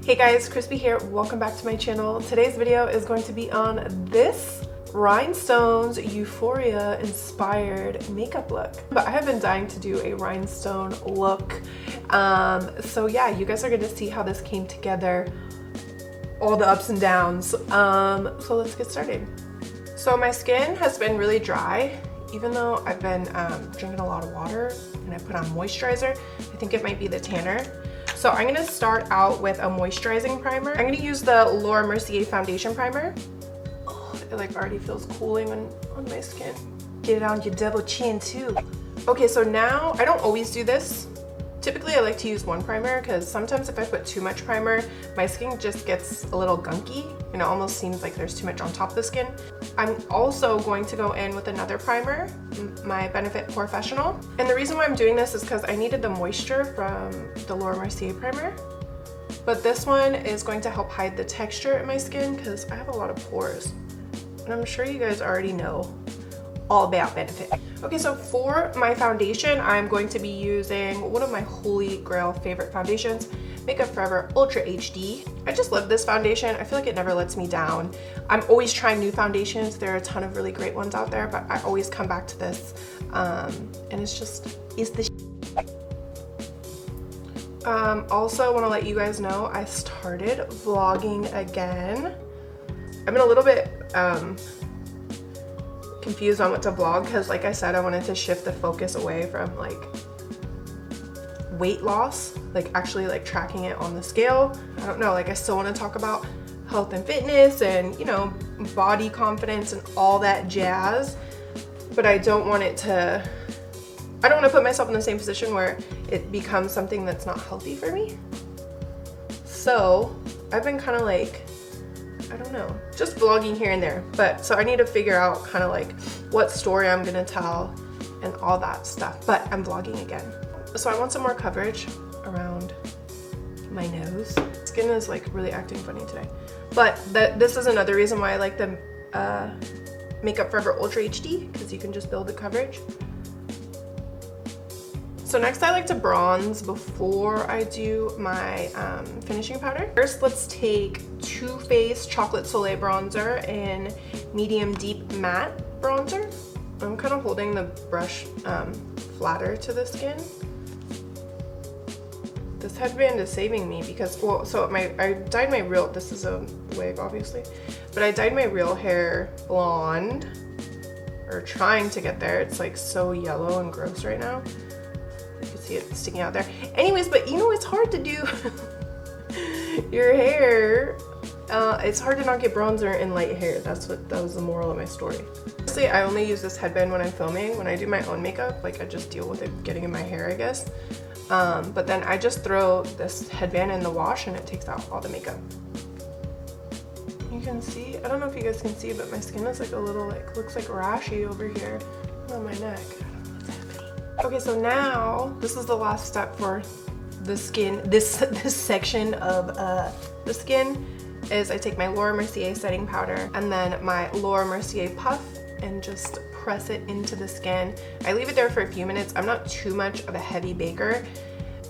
Hey guys, Chrisspy here. Welcome back to my channel. Today's video is going to be on this rhinestones Euphoria inspired makeup look. But I have been dying to do a rhinestone look. So yeah, you guys are going to see how this came together, all the ups and downs. So let's get started. So my skin has been really dry, even though I've been drinking a lot of water and I put on moisturizer. I think it might be the tanner. So I'm gonna start out with a moisturizing primer. I'm gonna use the Laura Mercier foundation primer. Oh, it like already feels cooling on my skin. Get it on your double chin too. Okay, so now I don't always do this. Typically I like to use one primer because sometimes if I put too much primer, my skin just gets a little gunky and it almost seems like there's too much on top of the skin. I'm also going to go in with another primer, my Benefit Professional. And the reason why I'm doing this is because I needed the moisture from the Laura Mercier primer. But this one is going to help hide the texture in my skin because I have a lot of pores. And I'm sure you guys already know all about Benefit. Okay, so for my foundation, I'm going to be using one of my holy grail favorite foundations, Makeup Forever Ultra HD. I just love this foundation. I feel like it never lets me down. I'm always trying new foundations. There are a ton of really great ones out there, but I always come back to this. And it's the also want to let you guys know I started vlogging again. I've been a little bit confused on what to vlog because, like I said, I wanted to shift the focus away from like weight loss, like actually like tracking it on the scale. I don't know, like I still want to talk about health and fitness and, you know, body confidence and all that jazz, but I don't want to put myself in the same position where it becomes something that's not healthy for me. So I've been kind of like, I don't know, just vlogging here and there. But so I need to figure out kind of like what story I'm gonna tell and all that stuff, but I'm vlogging again. So I want some more coverage around my nose. Skin is like really acting funny today. But this is another reason why I like the Makeup Forever Ultra HD, because you can just build the coverage. So next I like to bronze before I do my finishing powder. First, let's take Too Faced Chocolate Soleil Bronzer in Medium Deep Matte Bronzer. I'm kind of holding the brush flatter to the skin. This headband is saving me because, well, so I dyed my real, this is a wig obviously, but I dyed my real hair blonde, or trying to get there. It's like so yellow and gross right now. You can see it sticking out there. Anyways, but you know, it's hard to do your hair. It's hard to not get bronzer in light hair. That was the moral of my story. Honestly, I only use this headband when I'm filming. When I do my own makeup, like I just deal with it getting in my hair, I guess. But then I just throw this headband in the wash and it takes out all the makeup. You can see, I don't know if you guys can see, but my skin is like a little, like, looks like rashy over here on my neck. Okay, so now this is the last step for the skin. This section of the skin is I take my Laura Mercier setting powder and then my Laura Mercier puff and just press it into the skin. I leave it there for a few minutes. I'm not too much of a heavy baker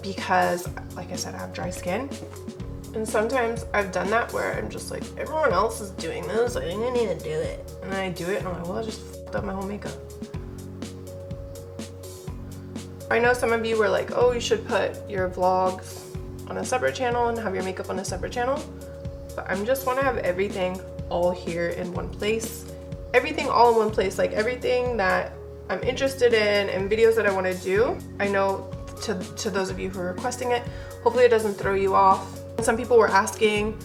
because, like I said, I have dry skin. And sometimes I've done that where I'm just like, everyone else is doing this, I didn't need to do it. And then I do it and I'm like, well, I just fucked up my whole makeup. I know some of you were like, oh, you should put your vlogs on a separate channel and have your makeup on a separate channel. But I just want to have everything all here in one place. Everything all in one place, like everything that I'm interested in and videos that I want to do. I know to those of you who are requesting it, hopefully it doesn't throw you off. Some people were asking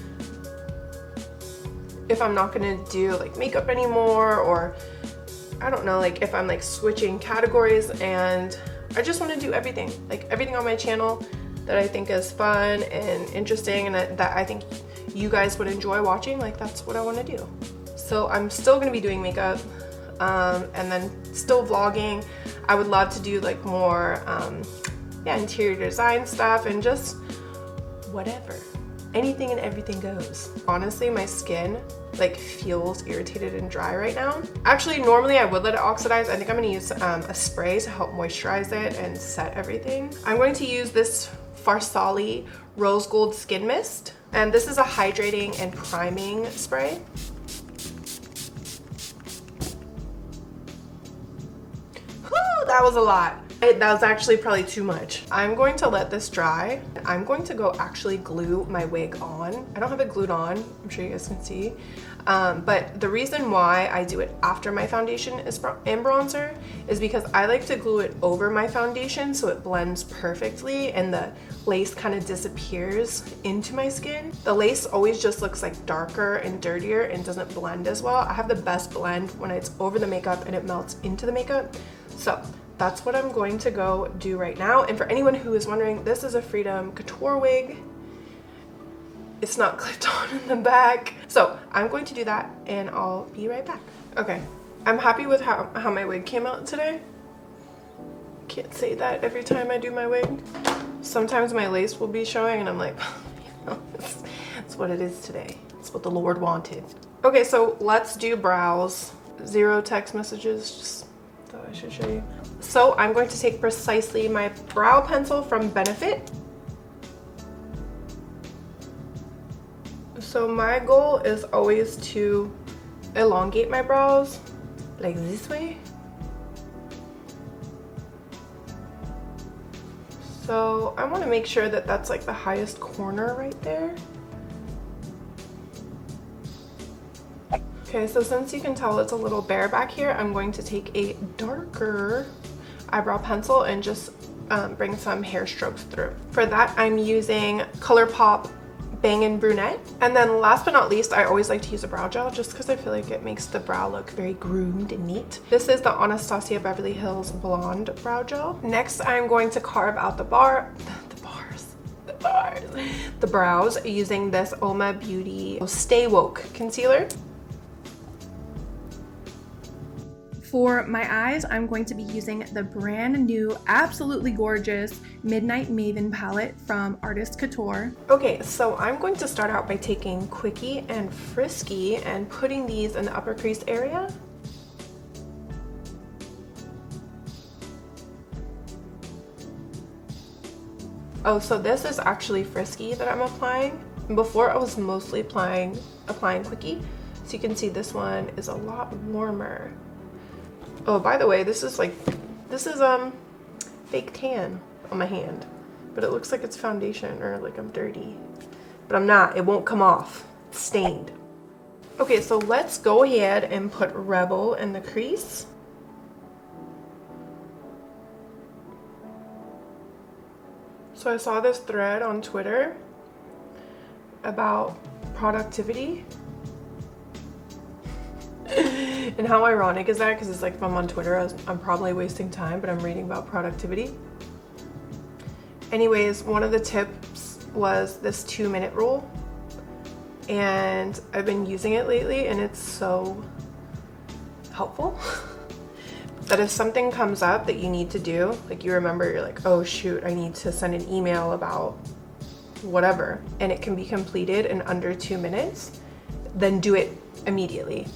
if I'm not going to do like makeup anymore, or I don't know, like if I'm like switching categories, and I just want to do everything, like everything on my channel that I think is fun and interesting and that I think you guys would enjoy watching. Like that's what I want to do. So I'm still going to be doing makeup and then still vlogging. I would love to do like more yeah, interior design stuff and just whatever. Anything and everything goes. Honestly, my skin like feels irritated and dry right now. Actually, normally I would let it oxidize. I think I'm going to use a spray to help moisturize it and set everything. I'm going to use this Farsali Rose Gold Skin Mist. And this is a hydrating and priming spray. Whew, that was a lot. That was actually probably too much. I'm going to let this dry. I'm going to go actually glue my wig on. I don't have it glued on, I'm sure you guys can see. But the reason why I do it after my foundation and bronzer is because I like to glue it over my foundation so it blends perfectly and the lace kind of disappears into my skin. The lace always just looks like darker and dirtier and doesn't blend as well. I have the best blend when it's over the makeup and it melts into the makeup. So that's what I'm going to go do right now. And for anyone who is wondering, this is a Freedom Couture wig. It's not clipped on in the back. So I'm going to do that and I'll be right back. Okay, I'm happy with how my wig came out today. Can't say that every time I do my wig. Sometimes my lace will be showing and I'm like, it's what it is today. It's what the Lord wanted. Okay, so let's do brows. 0 text messages, just thought I should show you. So I'm going to take precisely my brow pencil from Benefit. So my goal is always to elongate my brows like this way. So I want to make sure that that's like the highest corner right there. Okay, so since you can tell it's a little bare back here, I'm going to take a darker eyebrow pencil and just bring some hair strokes through. For that, I'm using ColourPop Bangin' Brunette. And then last but not least, I always like to use a brow gel just because I feel like it makes the brow look very groomed and neat. This is the Anastasia Beverly Hills Blonde Brow Gel. Next, I'm going to carve out the brows using this Oma Beauty Stay Woke Concealer. For my eyes, I'm going to be using the brand new, absolutely gorgeous Midnight Maven palette from Artist Couture. Okay, so I'm going to start out by taking Quickie and Frisky and putting these in the upper crease area. Oh, so this is actually Frisky that I'm applying. Before I was mostly applying Quickie, so you can see this one is a lot warmer. Oh, by the way, this is fake tan on my hand, but it looks like it's foundation or like I'm dirty, but I'm not. It won't come off. It's stained. Okay, so let's go ahead and put Rebel in the crease. So I saw this thread on Twitter about productivity. And how ironic is that? Because it's like if I'm on Twitter, I'm probably wasting time, but I'm reading about productivity. Anyways, one of the tips was this 2-minute rule. And I've been using it lately and it's so helpful. That if something comes up that you need to do, like you remember, you're like, oh shoot, I need to send an email about whatever, and it can be completed in under 2 minutes, then do it immediately.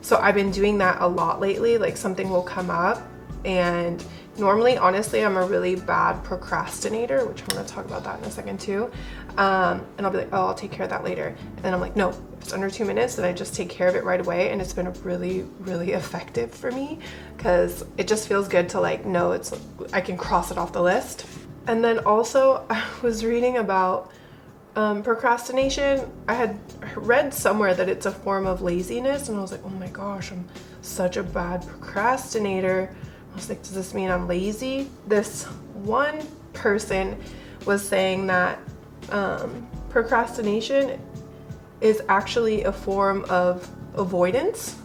So I've been doing that a lot lately. Like something will come up and normally, honestly, I'm a really bad procrastinator, which I'm gonna talk about that in a second too. And I'll be like, oh, I'll take care of that later. And then I'm like, no, if it's under 2 minutes, then I just take care of it right away. And it's been really, really effective for me because it just feels good to like, know I can cross it off the list. And then also I was reading about procrastination. I had read somewhere that it's a form of laziness and I was like, oh my gosh, I'm such a bad procrastinator. I was like, does this mean I'm lazy? This one person was saying that procrastination is actually a form of avoidance,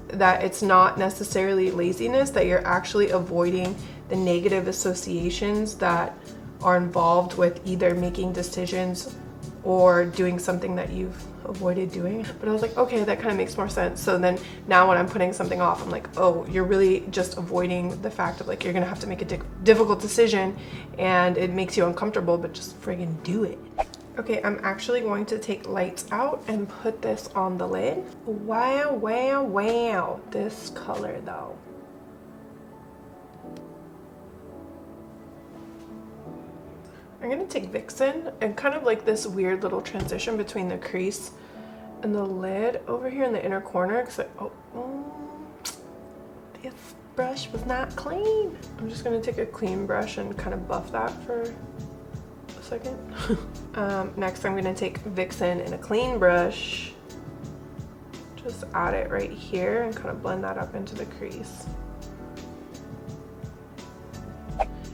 that it's not necessarily laziness, that you're actually avoiding the negative associations that are involved with either making decisions or doing something that you've avoided doing. But I was like, okay, that kind of makes more sense. So then now when I'm putting something off, I'm like, oh, you're really just avoiding the fact of like, you're gonna have to make a difficult decision and it makes you uncomfortable, but just friggin' do it. Okay, I'm actually going to take lights out and put this on the lid. Wow, wow, wow, this color though. I'm gonna take Vixen and kind of like this weird little transition between the crease and the lid over here in the inner corner, because this brush was not clean. I'm just gonna take a clean brush and kind of buff that for a second. Next I'm gonna take Vixen and a clean brush, just add it right here and kind of blend that up into the crease.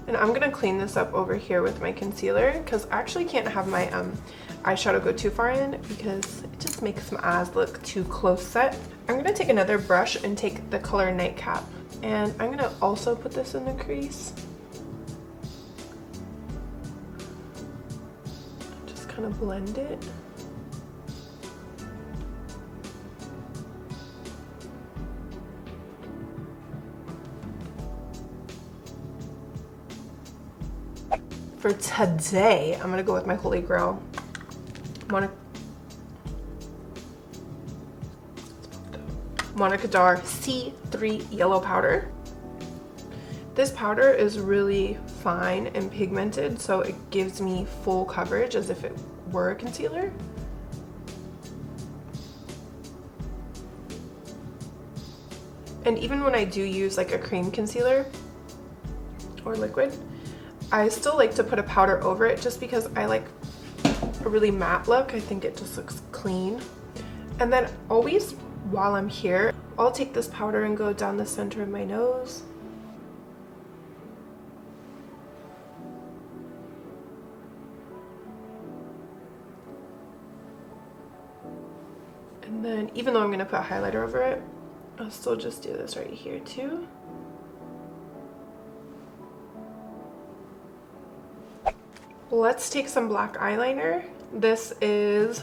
And I'm gonna clean this up over here with my concealer, because I actually can't have my eyeshadow go too far in because it just makes my eyes look too close set. I'm gonna take another brush and take the color Nightcap, and I'm gonna also put this in the crease. Just kind of blend it. For today, I'm gonna go with my Holy Grail Monica Dar C3 yellow powder. This powder is really fine and pigmented, so it gives me full coverage as if it were a concealer. And even when I do use like a cream concealer or liquid, I still like to put a powder over it just because I like a really matte look. I think it just looks clean. And then always while I'm here, I'll take this powder and go down the center of my nose. And then even though I'm gonna put highlighter over it, I'll still just do this right here too. Let's take some black eyeliner. This is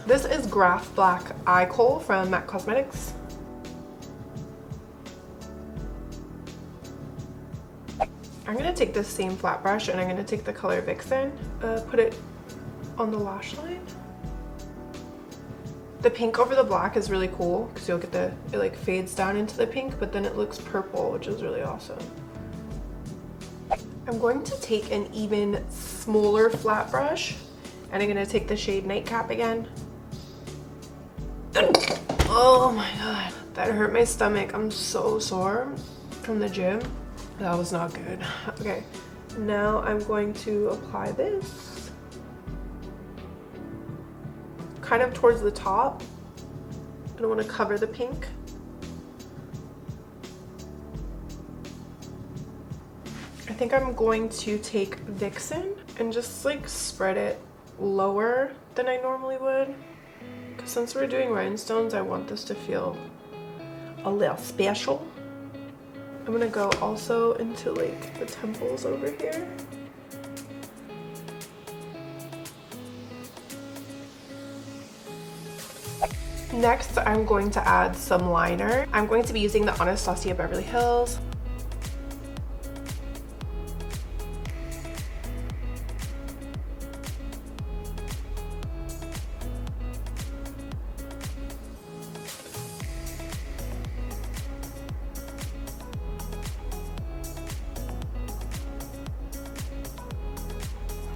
Graph Black Eye Kohl from MAC Cosmetics. I'm gonna take this same flat brush and I'm gonna take the color Vixen, put it on the lash line. The pink over the black is really cool because you'll get it like fades down into the pink, but then it looks purple, which is really awesome. I'm going to take an even smaller flat brush and I'm gonna take the shade Nightcap again. Oh my god, that hurt my stomach. I'm so sore from the gym. That was not good. Okay, now I'm going to apply this kind of towards the top. I don't want to cover the pink. I think I'm going to take Vixen and just like spread it lower than I normally would, because since we're doing rhinestones, I want this to feel a little special. I'm gonna go also into like the temples over here. Next, I'm going to add some liner. I'm going to be using the Anastasia Beverly Hills.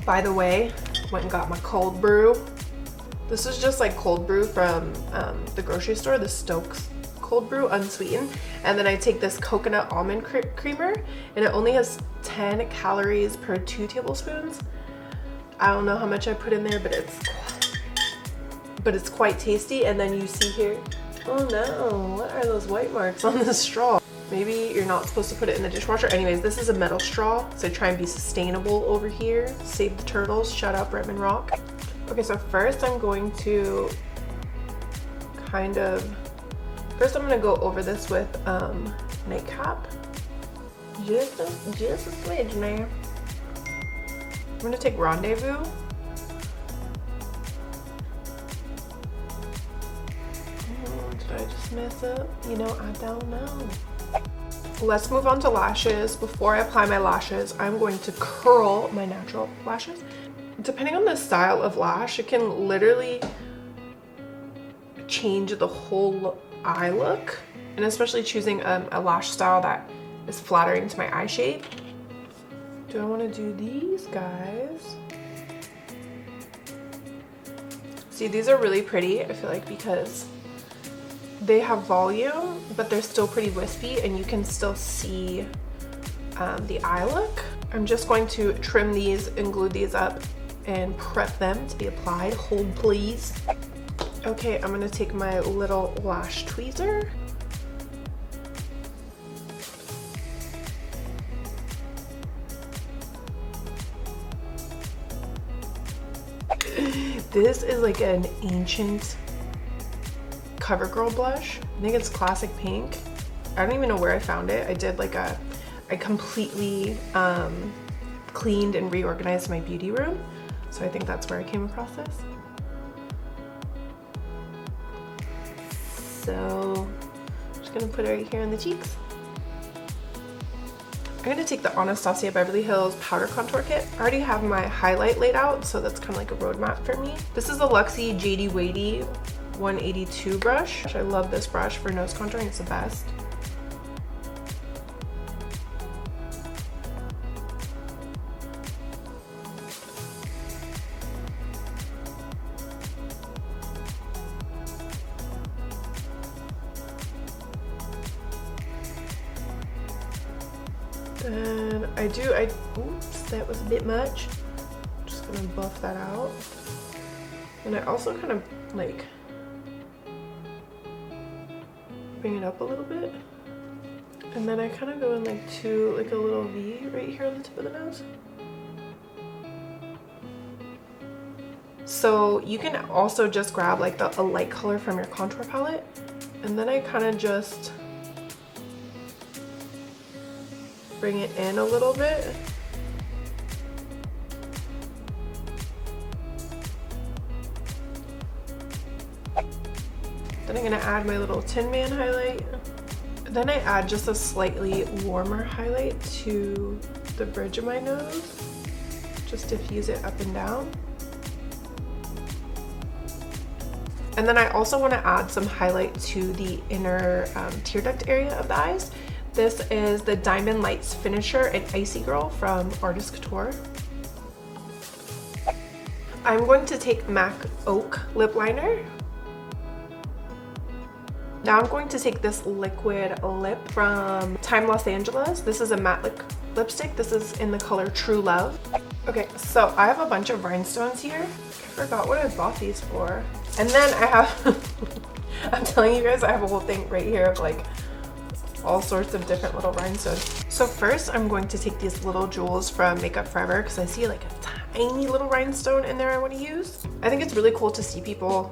By the way, went and got my cold brew. This is just like cold brew from the grocery store, the Stokes cold brew, unsweetened. And then I take this coconut almond creamer, and it only has 10 calories per 2 tablespoons. I don't know how much I put in there, but it's quite tasty. And then you see here, oh no, what are those white marks on the straw? Maybe you're not supposed to put it in the dishwasher. Anyways, this is a metal straw, so try and be sustainable over here. Save the turtles, shout out Bretman Rock. Okay, so first I'm going to I'm gonna go over this with Nightcap. Just a smidge now. I'm gonna take Rendezvous. Oh, did I just mess up? You know, I don't know. Let's move on to lashes. Before I apply my lashes, I'm going to curl my natural lashes. Depending on the style of lash, it can literally change the whole eye look, and especially choosing a lash style that is flattering to my eye shape. Do I want to do these guys? See, these are really pretty, I feel like, because they have volume, but they're still pretty wispy and you can still see the eye look. I'm just going to trim these and glue these up and prep them to be applied. Hold please. Okay, I'm gonna take my little lash tweezer. This is like an ancient CoverGirl blush. I think it's classic pink. I don't even know where I found it. I did like I completely cleaned and reorganized my beauty room. So I think that's where I came across this. So I'm just gonna put it right here in the cheeks. I'm gonna take the Anastasia Beverly Hills Powder Contour Kit. I already have my highlight laid out, so that's kind of like a roadmap for me. This is the Luxie JD Wadey 182 brush. I love this brush for nose contouring, it's the best. And oops, that was a bit much. Just gonna buff that out. And I also kind of like bring it up a little bit. And then I kind of go in like a little V right here on the tip of the nose. So you can also just grab like a light color from your contour palette. And then I kind of just bring it in a little bit. Then I'm gonna add my little Tin Man highlight. Then I add just a slightly warmer highlight to the bridge of my nose. Just diffuse it up and down. And then I also wanna add some highlight to the inner tear duct area of the eyes. This is the Diamond Lights Finisher in Icy Girl from Artist Couture. I'm going to take MAC Oak lip liner. Now I'm going to take this liquid lip from Time Los Angeles. This is a matte lipstick. This is in the color True Love. Okay, so I have a bunch of rhinestones here. I forgot what I bought these for. And then I have, I'm telling you guys, I have a whole thing right here of like all sorts of different little rhinestones. So first I'm going to take these little jewels from Makeup Forever because I see like a tiny little rhinestone in there I want to use. I think it's really cool to see people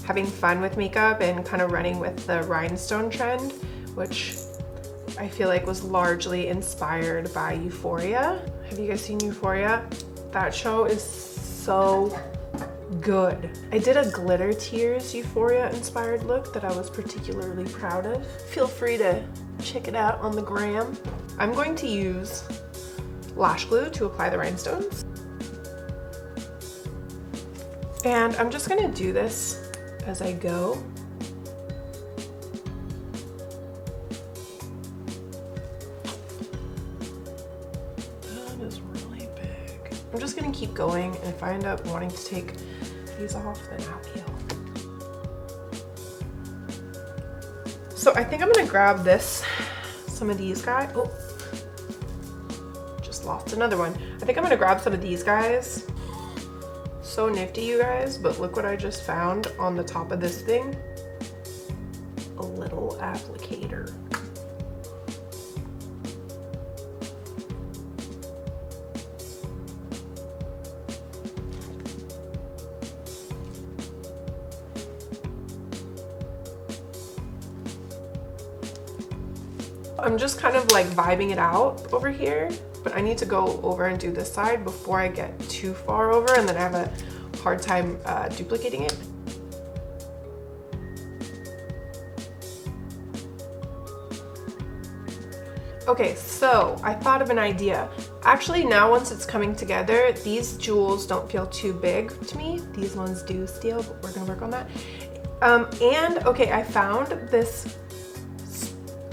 having fun with makeup and kind of running with the rhinestone trend, which I feel like was largely inspired by Euphoria. Have you guys seen Euphoria? That show is so good. I did a glitter tears Euphoria inspired look that I was particularly proud of. Feel free to check it out on the gram. I'm going to use lash glue to apply the rhinestones. And I'm just gonna do this as I go. That is really big. I'm just gonna keep going, and if I end up wanting to take these off, then I will. So I think I'm gonna grab some of these guys. Oh, just lost another one. I think I'm gonna grab some of these guys. So nifty, you guys, but look what I just found on the top of this thing. A little applicator. I'm just kind of like vibing it out over here, but I need to go over and do this side before I get too far over, and then I have a hard time duplicating it. Okay, so I thought of an idea. Actually, now once it's coming together, these jewels don't feel too big to me. These ones do still, but we're gonna work on that. And okay, I found this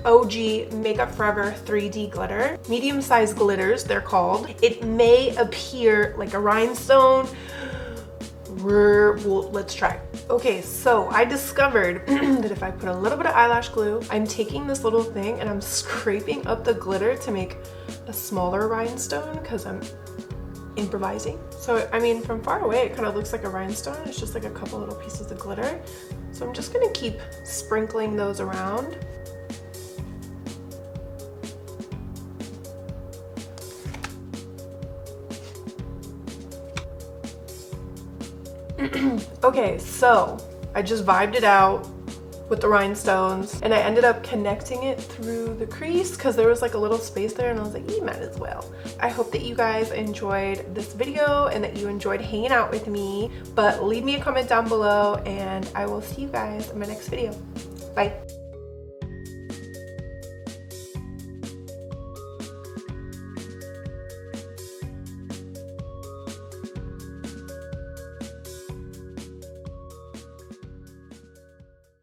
OG Makeup Forever 3D glitter. Medium-sized glitters, they're called. It may appear like a rhinestone. Well, let's try. Okay, so I discovered that if I put a little bit of eyelash glue, I'm taking this little thing and I'm scraping up the glitter to make a smaller rhinestone because I'm improvising. So, I mean, from far away, it kind of looks like a rhinestone. It's just like a couple little pieces of glitter. So I'm just gonna keep sprinkling those around. Okay, so I just vibed it out with the rhinestones and I ended up connecting it through the crease because there was like a little space there and I was like, you might as well. I hope that you guys enjoyed this video and that you enjoyed hanging out with me, but leave me a comment down below and I will see you guys in my next video. Bye.